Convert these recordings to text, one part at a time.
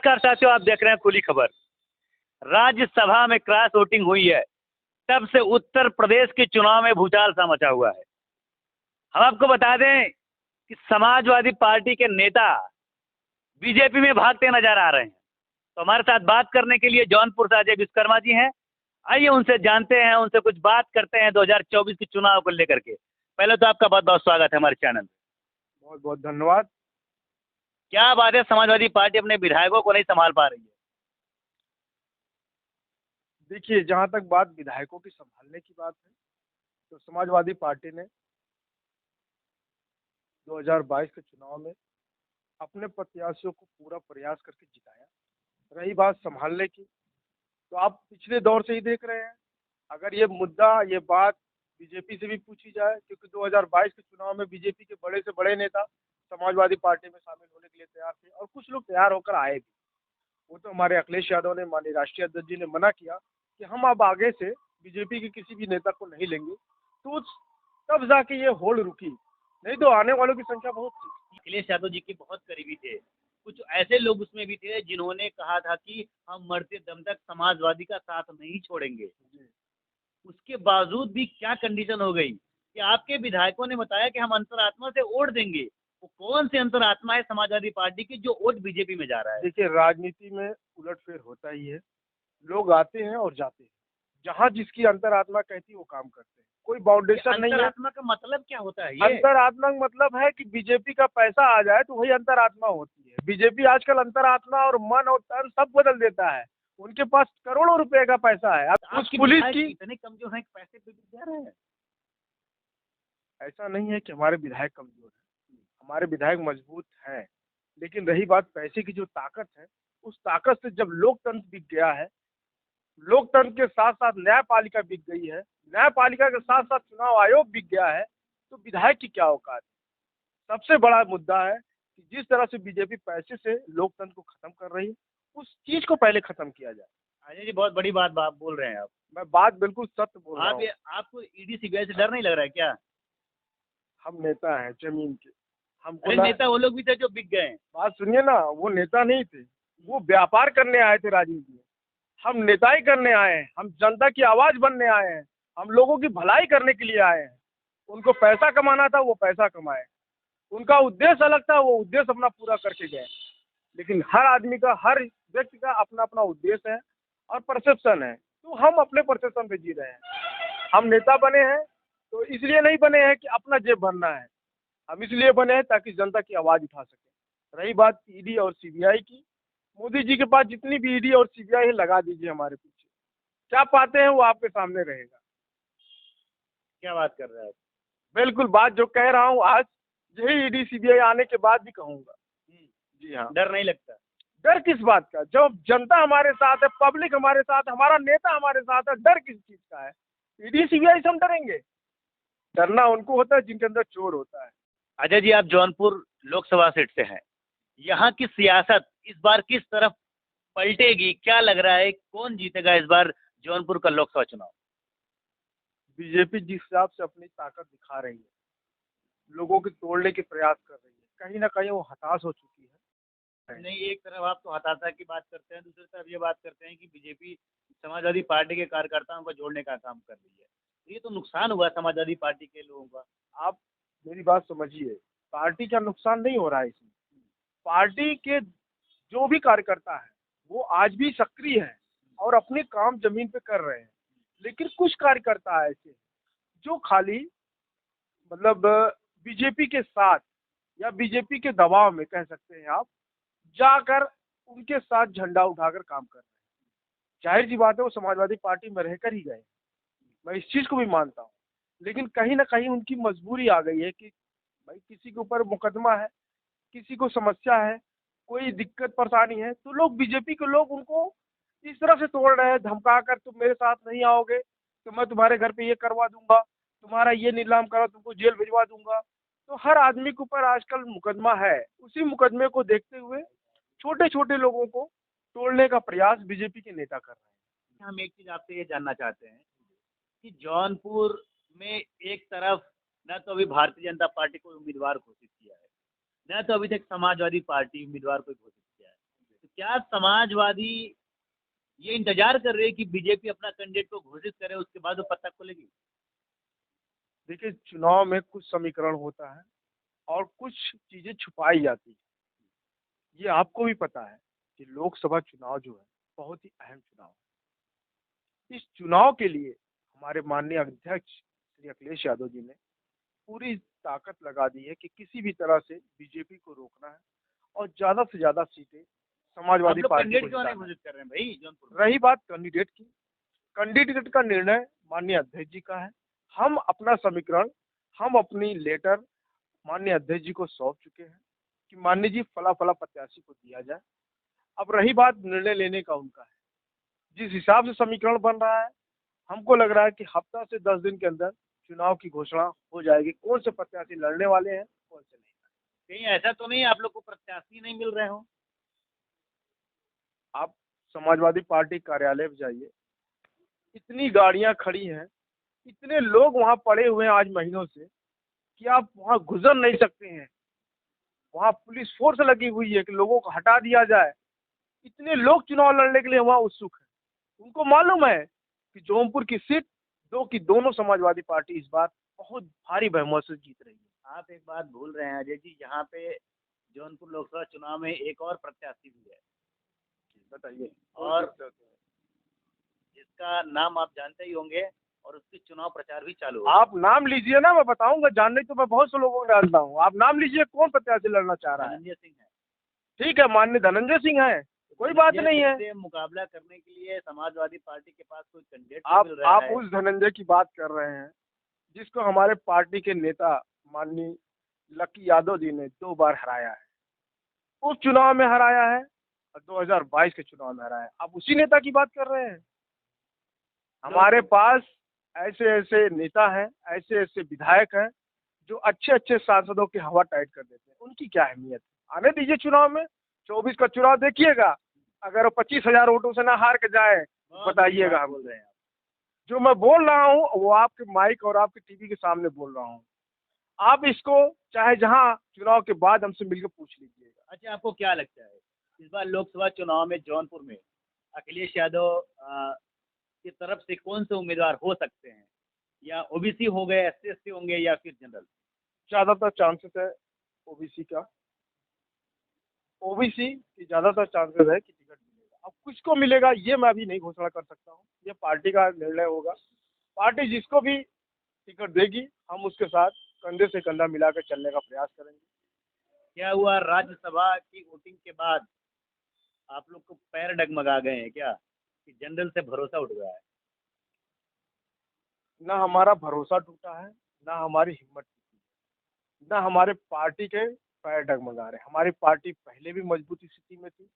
नमस्कार साथियों, आप देख रहे हैं खुली खबर। राज्यसभा में क्रॉस वोटिंग हुई है, तब से उत्तर प्रदेश के चुनाव में भूचाल सा मचा हुआ है। हम आपको बता दें कि समाजवादी पार्टी के नेता बीजेपी में भागते नजर आ रहे हैं। तो हमारे साथ बात करने के लिए जौनपुर से अजय विश्वकर्मा जी हैं। आइए उनसे जानते हैं, उनसे कुछ बात करते हैं 2024 के चुनाव को लेकर के। पहले तो आपका बहुत बहुत स्वागत है हमारे चैनल में। बहुत बहुत धन्यवाद। क्या बात है, समाजवादी पार्टी अपने विधायकों को नहीं संभाल पा रही है? देखिए, जहाँ तक बात विधायकों की संभालने की बात है, तो समाजवादी पार्टी ने 2022 के चुनाव में अपने प्रत्याशियों को पूरा प्रयास करके जिताया। रही बात संभालने की, तो आप पिछले दौर से ही देख रहे हैं। अगर ये मुद्दा, ये बात बीजेपी से भी पूछी जाए, क्योंकि 2022 के चुनाव में बीजेपी के बड़े से बड़े नेता समाजवादी पार्टी में शामिल होने के लिए तैयार थे और कुछ लोग तैयार होकर आए भी। वो तो हमारे अखिलेश यादव ने, माननीय राष्ट्रीय अध्यक्ष जी ने मना किया कि हम अब आगे से बीजेपी के किसी भी नेता को नहीं लेंगे, तो तब जाके ये होड़ रुकी, नहीं तो आने वालों की संख्या बहुत थी। अखिलेश यादव जी के बहुत करीबी थे। कुछ ऐसे लोग उसमें भी थे जिन्होंने कहा था कि हम मरते दम तक समाजवादी का साथ नहीं छोड़ेंगे। उसके बावजूद भी क्या कंडीशन हो गई कि आपके विधायकों ने बताया कि हम अंतरात्मा से वोट देंगे। वो कौन सी अंतरात्मा है समाजवादी पार्टी की जो वोट बीजेपी में जा रहा है? देखिए, राजनीति में उलटफेर होता ही है। लोग आते हैं और जाते हैं, जहाँ जिसकी अंतरात्मा कहती है वो काम करते हैं। कोई बाउंडेशन नहीं है। अंतरात्मा का मतलब क्या होता है? ये अंतरात्मा का मतलब है कि बीजेपी का पैसा आ जाए तो वही अंतरात्मा होती है। बीजेपी आजकल अंतरात्मा और मन और तन सब बदल देता है। उनके पास करोड़ों रुपए का पैसा है। अब उस पुलिस की इतने कमजोर है कि पैसे पे भी जा रहे हैं। ऐसा नहीं है कि हमारे विधायक कमजोर है, हमारे विधायक मजबूत हैं। लेकिन रही बात पैसे की जो ताकत है, उस ताकत से जब लोकतंत्र बिक गया है, लोकतंत्र के साथ साथ न्यायपालिका बिक गई है, न्यायपालिका के साथ साथ चुनाव आयोग बिक गया है, तो विधायक की क्या औकात है? सबसे बड़ा मुद्दा है कि जिस तरह से बीजेपी पैसे से लोकतंत्र को खत्म कर रही है, उस चीज को पहले खत्म किया जाए। अजय जी, बहुत बड़ी बात आप बोल रहे हैं। आप मैं बात बिल्कुल सत्य बोल रहा हूँ। आपको ईडी सीबीआई से डर नहीं लग रहा है क्या? हम नेता हैं जमीन के। हमको अरे नेता वो लोग भी थे जो बिक गए हैं। बात सुनिए ना, वो नेता नहीं थे, वो व्यापार करने आए थे राजनीति में। हम नेताई करने आए हैं, हम जनता की आवाज बनने आए हैं, हम लोगों की भलाई करने के लिए आए हैं। उनको पैसा कमाना था, वो पैसा कमाए। उनका उद्देश्य अलग था, वो उद्देश्य अपना पूरा करके गए। लेकिन हर आदमी का, हर व्यक्ति का अपना अपना उद्देश्य है और परसेप्शन है। तो हम अपने परसेप्शन पे जी रहे हैं। हम नेता बने हैं तो इसलिए नहीं बने हैं कि अपना जेब भरना है, हम इसलिए बने हैं ताकि जनता की आवाज उठा सके। रही बात ईडी और सीबीआई की, मोदी जी के पास जितनी भी ईडी और सीबीआई है लगा दीजिए हमारे पीछे, क्या पाते हैं वो आपके सामने रहेगा। क्या बात कर रहे हैं आप? बिल्कुल बात जो कह रहा हूँ आज, यही ईडी सीबीआई आने के बाद भी कहूंगा। जी हाँ। डर नहीं लगता? डर किस बात का? जब जनता हमारे साथ है, पब्लिक हमारे साथ, हमारा नेता हमारे साथ है, डर किस चीज का है? ईडी सीबीआई से हम डरेंगे? डरना उनको होता है जिनके अंदर चोर होता है। अजय जी, आप जौनपुर लोकसभा सीट से हैं। यहाँ की सियासत इस बार किस तरफ पलटेगी? क्या लग रहा है, कौन जीतेगा इस बार जौनपुर का लोकसभा चुनाव? बीजेपी जिस हिसाब से अपनी ताकत दिखा रही है, लोगों के तोड़ने के प्रयास कर रही है, कहीं ना कहीं वो हताश हो चुकी है। नहीं, एक तरफ आप तो हताशा की बात करते हैं, दूसरी तरफ ये बात करते हैं कि बीजेपी समाजवादी पार्टी के कार्यकर्ताओं को जोड़ने का काम कर रही है। ये तो नुकसान हुआ समाजवादी पार्टी के लोगों का। आप मेरी बात समझिए, पार्टी का नुकसान नहीं हो रहा है इसमें। पार्टी के जो भी कार्यकर्ता है वो आज भी सक्रिय है और अपने काम जमीन पे कर रहे हैं। लेकिन कुछ कार्यकर्ता ऐसे हैं जो खाली मतलब बीजेपी के साथ या बीजेपी के दबाव में कह सकते हैं आप, जाकर उनके साथ झंडा उठाकर काम कर रहे हैं। जाहिर सी बात है वो समाजवादी पार्टी में रहकर ही गए, मैं इस चीज को भी मानता हूँ। लेकिन कहीं ना कहीं उनकी मजबूरी आ गई है कि भाई किसी के ऊपर मुकदमा है, किसी को समस्या है, कोई दिक्कत परेशानी है, तो लोग, बीजेपी के लोग उनको इस तरह से तोड़ रहे हैं, धमका कर तुम मेरे साथ नहीं आओगे तो मैं तुम्हारे घर पे ये करवा दूंगा, तुम्हारा ये नीलाम करा, तुमको जेल भिजवा दूंगा। तो हर आदमी के ऊपर आजकल मुकदमा है। उसी मुकदमे को देखते हुए छोटे छोटे लोगों को तोड़ने का प्रयास बीजेपी के नेता कर रहे हैं। हम एक चीज आपसे ये जानना चाहते हैं कि जौनपुर में एक तरफ न तो अभी भारतीय जनता पार्टी को उम्मीदवार घोषित किया है, न तो अभी तक समाजवादी पार्टी उम्मीदवार को घोषित किया है। तो क्या समाजवादी ये इंतजार कर रहे हैं कि बीजेपी अपना कैंडिडेट को घोषित करे, उसके बाद वो पत्ता खोलेगी? देखिए, चुनाव में कुछ समीकरण होता है और कुछ चीजें छुपाई जाती है। ये आपको भी पता है कि लोकसभा चुनाव जो है बहुत ही अहम चुनाव है। इस चुनाव के लिए हमारे माननीय अध्यक्ष श्री अखिलेश यादव जी ने पूरी ताकत लगा दी है कि किसी भी तरह से बीजेपी को रोकना है और ज्यादा से ज्यादा सीटें आप समाजवादी लोग पार्टी को कैंडिडेट क्यों नहीं जिताना है। घोषित कर रहे हैं भाई जौनपुर में? रही बात कैंडिडेट की, कैंडिडेट का निर्णय माननीय अध्यक्ष जी का है। हम अपना समीकरण, हम अपनी लेटर माननीय अध्यक्ष जी को सौंप चुके हैं कि माननीय जी फला फला प्रत्याशी को दिया जाए। अब रही बात निर्णय लेने का उनका है। जिस हिसाब से समीकरण बन रहा है, हमको लग रहा है कि हफ्ता से 10 दिन के अंदर चुनाव की घोषणा हो जाएगी, कौन से प्रत्याशी लड़ने वाले हैं, कौन से नहीं। कहीं ऐसा तो नहीं आप लोग को प्रत्याशी नहीं मिल रहे हो? आप समाजवादी पार्टी कार्यालय में जाइए, इतनी गाड़ियां खड़ी हैं, इतने लोग वहां पड़े हुए हैं आज महीनों से कि आप वहां गुजर नहीं सकते हैं। वहां पुलिस फोर्स लगी हुई है कि लोगों को हटा दिया जाए। इतने लोग चुनाव लड़ने के लिए वहां उत्सुक हैं। उनको मालूम है कि जौनपुर की सीट दो की दोनों समाजवादी पार्टी इस बार बहुत भारी बहुमत से जीत रही है। आप एक बात भूल रहे हैं अजय जी, यहाँ पे जौनपुर लोकसभा चुनाव में एक और प्रत्याशी भी है, बताइए। और जिसका नाम आप जानते ही होंगे, और उसकी चुनाव प्रचार भी चालू है। आप नाम लीजिए ना, मैं बताऊंगा। जानने तो मैं बहुत से लोगों को जानता हूँ, आप नाम लीजिए कौन प्रत्याशी लड़ना चाह रहा है। धनंजय सिंह है। ठीक है, माननीय धनंजय सिंह है, कोई बात नहीं है। से मुकाबला करने के लिए समाजवादी पार्टी के पास कोई कैंडिडेट आप मिल रहा आप है? उस धनंजय की बात कर रहे हैं जिसको हमारे पार्टी के नेता माननीय लकी यादव जी ने 2 बार हराया है। उस चुनाव में हराया है और 2022 के चुनाव में हराया है। आप उसी नेता की बात कर रहे हैं। हमारे पास ऐसे ऐसे नेता हैं, ऐसे ऐसे विधायक हैं जो अच्छे अच्छे सांसदों की हवा टाइट कर देते हैं। उनकी क्या अहमियत है? आने दीजिए चुनाव में। 24 का चुनाव देखिएगा, अगर वो 25,000 वोटों से ना हार के जाए बताइएगा। हम बोल रहे हैं जो मैं बोल रहा हूँ वो आपके माइक और आपके टीवी के सामने बोल रहा हूँ। आप इसको चाहे जहाँ चुनाव के बाद हमसे मिलकर पूछ लीजिएगा। अच्छा, आपको क्या लगता है इस बार लोकसभा चुनाव में जौनपुर में अखिलेश यादव की तरफ से कौन से उम्मीदवार हो सकते हैं? या ओबीसी हो गए, एससी एसटी होंगे, या फिर जनरल? ज्यादातर चांसेस है ओबीसी का। ओबीसी की ज्यादातर चांसेस है कि टिकट मिलेगा। अब किसको मिलेगा ये मैं अभी नहीं घोषणा कर सकता हूँ, ये पार्टी का निर्णय होगा। पार्टी जिसको भी टिकट देगी हम उसके साथ कंधे से कंधा मिलाकर चलने का प्रयास करेंगे। क्या हुआ, राज्यसभा की वोटिंग के बाद आप लोग को पैर डगमगा गए हैं क्या कि जनरल से भरोसा उठ गया है? ना हमारा भरोसा टूटा है, ना हमारी हिम्मत टूटी है, ना हमारे पार्टी के पैर डगमगा रहे। हमारी पार्टी पहले भी मजबूत स्थिति में थी,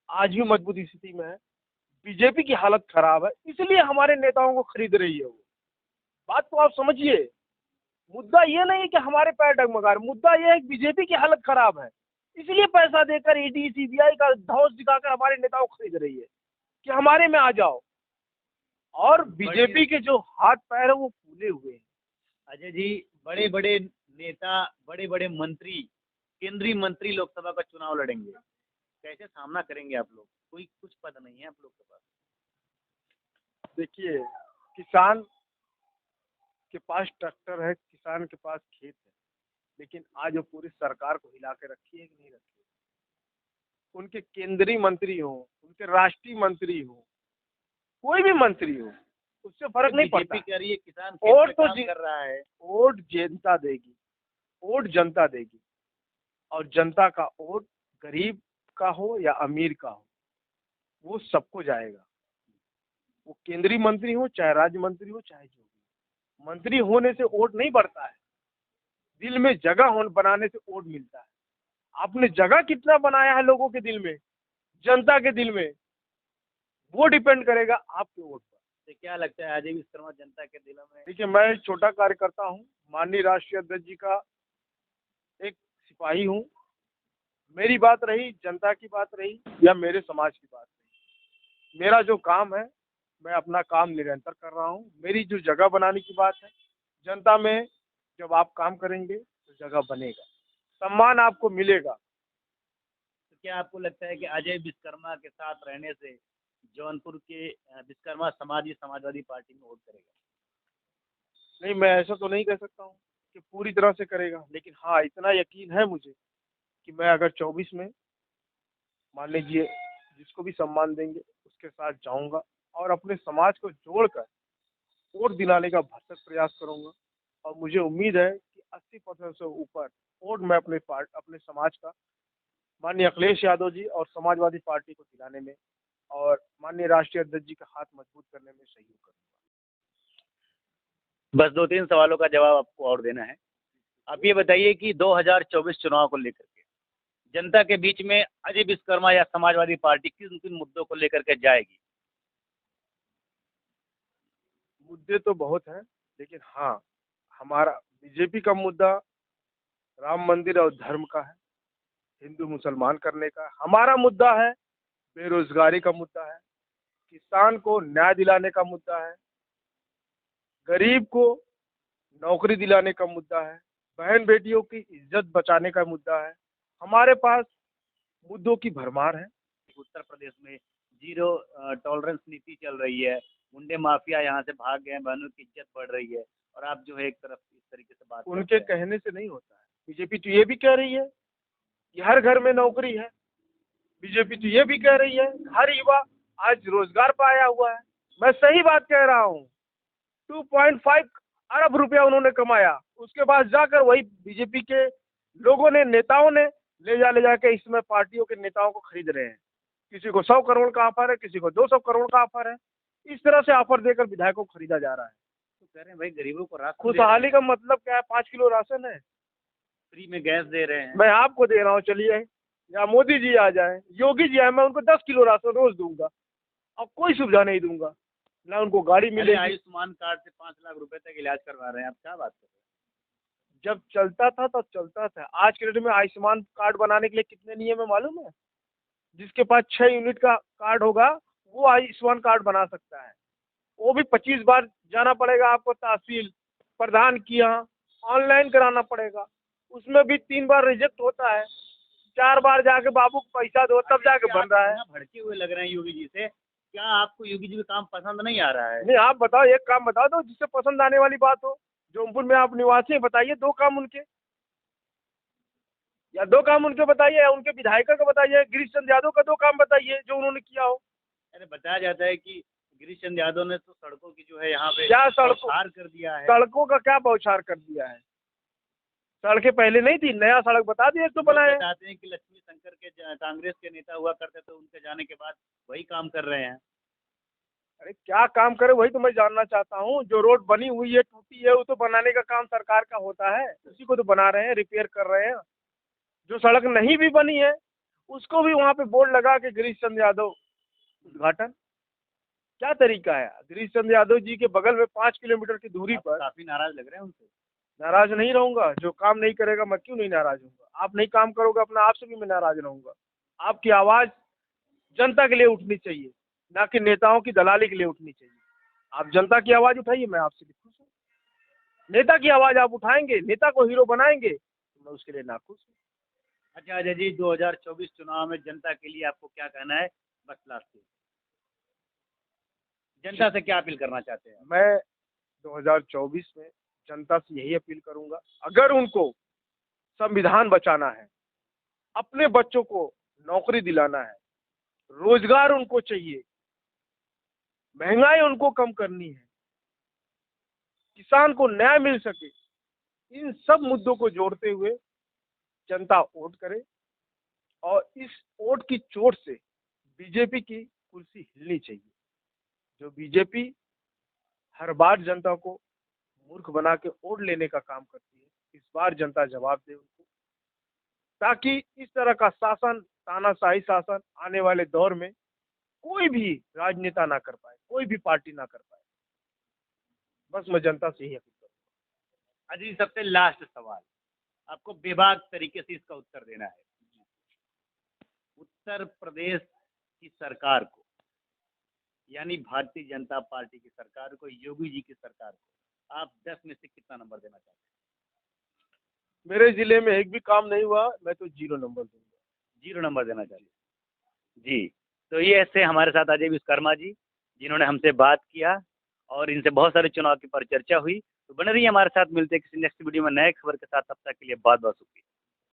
आज भी मजबूत स्थिति में है। बीजेपी की हालत खराब है, इसलिए हमारे नेताओं को खरीद रही है वो। बात को आप समझिए। मुद्दा ये नहीं है कि हमारे पैर डगमगा रहे, मुद्दा ये है कि बीजेपी की हालत खराब है, इसलिए पैसा देकर ईडी सीबीआई का धौंस दिखाकर हमारे नेताओं को खरीद रही है कि हमारे में आ जाओ। और बीजेपी के जो हाथ पैर है वो फूले हुए हैं। अजय जी, बड़े बड़े नेता, बड़े बड़े मंत्री, केंद्रीय मंत्री लोकसभा का चुनाव लड़ेंगे, कैसे सामना करेंगे आप लोग? कोई कुछ पद नहीं है आप लोग के पास। देखिए, किसान के पास ट्रैक्टर है, किसान के पास खेत है, लेकिन आज वो पूरी सरकार को हिला के रखी है कि नहीं रखी है? उनके केंद्रीय मंत्री हो, उनके राष्ट्रीय मंत्री हो, कोई भी मंत्री हो, उससे फर्क नहीं पड़ता। बीजेपी कह रही है किसान वोट खेत तो में काम कर रहा है। वोट जनता देगी, वोट जनता देगी, और जनता का वोट गरीब का हो या अमीर का हो वो सबको जाएगा। वो केंद्रीय मंत्री हो, चाहे राज्य मंत्री हो, चाहे जो भी। मंत्री होने से वोट नहीं बढ़ता है, दिल में जगह होने बनाने से वोट मिलता है। आपने जगह कितना बनाया है लोगों के दिल में, जनता के दिल में, वो डिपेंड करेगा आपके वोट पर। तो क्या लगता है अजय विश्वकर्मा जनता के दिलों में? देखिए, मैं एक छोटा कार्यकर्ता हूँ, माननीय राष्ट्रीय अध्यक्ष जी का एक सिपाही हूँ। मेरी बात रही, जनता की बात रही या मेरे समाज की बात रही, मेरा जो काम है मैं अपना काम निरंतर कर रहा हूँ। मेरी जो जगह बनाने की बात है, जनता में जब आप काम करेंगे तो जगह बनेगा, सम्मान आपको मिलेगा। क्या आपको लगता है कि अजय विश्वकर्मा के साथ रहने से जौनपुर के विश्वकर्मा समाजवादी पार्टी में वोट करेगा? नहीं, मैं ऐसा तो नहीं कह सकता हूँ कि पूरी तरह से करेगा, लेकिन हाँ इतना यकीन है मुझे कि मैं अगर 24 में मान लीजिए जिसको भी सम्मान देंगे उसके साथ जाऊंगा और अपने समाज को जोड़कर वोट दिलाने का भरसक प्रयास करूंगा। और मुझे उम्मीद है कि 80% से ऊपर वोट मैं अपने समाज का माननीय अखिलेश यादव जी और समाजवादी पार्टी को दिलाने में और माननीय राष्ट्रीय अध्यक्ष जी का हाथ मजबूत करने में सहयोग करूंगा। बस 2-3 सवालों का जवाब आपको और देना है। आप ये बताइए कि 2024 चुनाव को लेकर के जनता के बीच में अजय विश्वकर्मा या समाजवादी पार्टी किन किन मुद्दों को लेकर के जाएगी? मुद्दे तो बहुत हैं, लेकिन हाँ हमारा बीजेपी का मुद्दा राम मंदिर और धर्म का है, हिंदू मुसलमान करने का। हमारा मुद्दा है बेरोजगारी का मुद्दा है, किसान को न्याय दिलाने का मुद्दा है, गरीब को नौकरी दिलाने का मुद्दा है, बहन बेटियों की इज्जत बचाने का मुद्दा है। हमारे पास मुद्दों की भरमार है। उत्तर प्रदेश में जीरो टॉलरेंस नीति चल रही है, गुंडे माफिया यहाँ से भाग गए, बहनों की इज्जत बढ़ रही है, और आप जो है एक तरफ इस तरीके से बात उनके करते हैं। कहने से नहीं होता है। बीजेपी तो ये भी कह रही है कि हर घर में नौकरी है, बीजेपी तो ये भी कह रही है हर युवा आज रोजगार पाया हुआ है। मैं सही बात कह रहा हूँ। 2.5 अरब रुपया उन्होंने कमाया, उसके बाद जाकर वही बीजेपी के लोगों ने, नेताओं ने ले जाके इस समय पार्टियों के नेताओं को खरीद रहे हैं। किसी को 100 करोड़ का ऑफर है, किसी को 200 करोड़ का ऑफर है। इस तरह से ऑफर देकर विधायकों को खरीदा जा रहा है। तो कह रहे हैं भाई गरीबों को राशन दे रहे खुशहाली हैं, का मतलब क्या है? 5 किलो राशन है, फ्री में गैस दे रहे हैं। मैं आपको दे रहा हूँ, चलिए, या मोदी जी आ जाए, योगी जी आए, मैं उनको 10 किलो राशन रोज दूंगा और कोई सुविधा नहीं दूंगा, ना उनको गाड़ी अरे मिलेगी। आयुष्मान कार्ड से 5 लाख रुपए तक इलाज करवा रहे हैं, आप क्या बात कर रहे हैं? जब चलता था तब चलता था। आज के डेट में आयुष्मान कार्ड बनाने के लिए कितने नियम है मालूम है? जिसके पास 6 यूनिट का कार्ड होगा वो आयुष्मान कार्ड बना सकता है। वो भी 25 बार जाना पड़ेगा आपको तहसील प्रधान की यहाँ, ऑनलाइन कराना पड़ेगा। उसमें भी 3 बार रिजेक्ट होता है, 4 बार जाके बाबू को पैसा दो तब जाके आप बन रहा है। इतना भड़के हुए लग रहे हैं योगी जी से, क्या आपको योगी जी का काम पसंद नहीं आ रहा है? नहीं, आप बताओ, एक काम बता दो जिससे पसंद आने वाली बात हो। जौनपुर में आप निवासी हैं, बताइए 2 काम उनके, या 2 काम उनके बताइए, या उनके विधायक का बताइए, गिरीश चंद्र यादव का 2 काम बताइए जो उन्होंने किया हो। अरे बताया जाता है कि गिरीश चंद्र यादव ने तो सड़कों की जो है यहाँ पे क्या सड़कों बौछार कर दिया है। सड़कों का क्या बौछार कर दिया है? सड़कें पहले नहीं थी, नया सड़क बता दिए तो लोग बनाए। बताते हैं कि लक्ष्मी शंकर के कांग्रेस के नेता हुआ करते थे, उनके जाने के बाद वही काम कर रहे हैं। अरे क्या काम करे वही तो मैं जानना चाहता हूँ। जो रोड बनी हुई है, टूटी है, वो तो बनाने का काम सरकार का होता है, उसी को तो बना रहे हैं, रिपेयर कर रहे हैं। जो सड़क नहीं भी बनी है उसको भी वहाँ पे बोर्ड लगा के गिरीश चंद्र यादव उद्घाटन। क्या तरीका है? गिरीश चंद्र यादव जी के बगल में 5 किलोमीटर की दूरी आप पर। काफी नाराज लग रहे हैं उनसे। नाराज नहीं रहूंगा, जो काम नहीं करेगा मैं क्यों नहीं नाराज हूँगा? आप नहीं काम करोगे अपना, आपसे भी मैं नाराज रहूंगा। आपकी आवाज जनता के लिए उठनी चाहिए, ना कि नेताओं की दलाली के लिए उठनी चाहिए। आप जनता की आवाज उठाइए, मैं आपसे भी खुश हूँ। नेता की आवाज आप उठाएंगे, नेता को हीरो बनाएंगे, तो मैं उसके लिए नाखुश हूँ। अच्छा अजय जी, 2024 चुनाव में जनता के लिए आपको क्या कहना है? बस लास्ट में जनता से क्या अपील करना चाहते हैं? मैं 2024 में जनता से यही अपील करूंगा, अगर उनको संविधान बचाना है, अपने बच्चों को नौकरी दिलाना है, रोजगार उनको चाहिए, महंगाई उनको कम करनी है, किसान को न्याय मिल सके, इन सब मुद्दों को जोड़ते हुए जनता वोट करे और इस वोट की चोट से बीजेपी की कुर्सी हिलनी चाहिए। जो बीजेपी हर बार जनता को मूर्ख बना के वोट लेने का काम करती है, इस बार जनता जवाब दे उनको, ताकि इस तरह का शासन, तानाशाही शासन आने वाले दौर में कोई भी राजनेता ना कर पाए, कोई भी पार्टी ना कर पाए। बस मैं जनता से यही अपील करूंगा। अजय जी, सबसे लास्ट सवाल, आपको बेबाक तरीके से इसका उत्तर देना है। उत्तर प्रदेश की सरकार को, यानी भारतीय जनता पार्टी की सरकार को, योगी जी की सरकार को आप 10 में से कितना नंबर देना चाहते हैं? मेरे जिले में एक भी काम नहीं हुआ, मैं तो 0 नंबर दूंगा। 0 नंबर देना चाहिए। जी, तो ये ऐसे हमारे साथ अजय विश्वकर्मा जी, जिन्होंने हमसे बात किया और इनसे बहुत सारे चुनाव की परिचर्चा हुई। तो बने रहिए हमारे साथ, मिलते हैं किसी नेक्स्ट वीडियो में नए खबर के साथ, तब तक के लिए बहुत-बहुत शुक्रिया।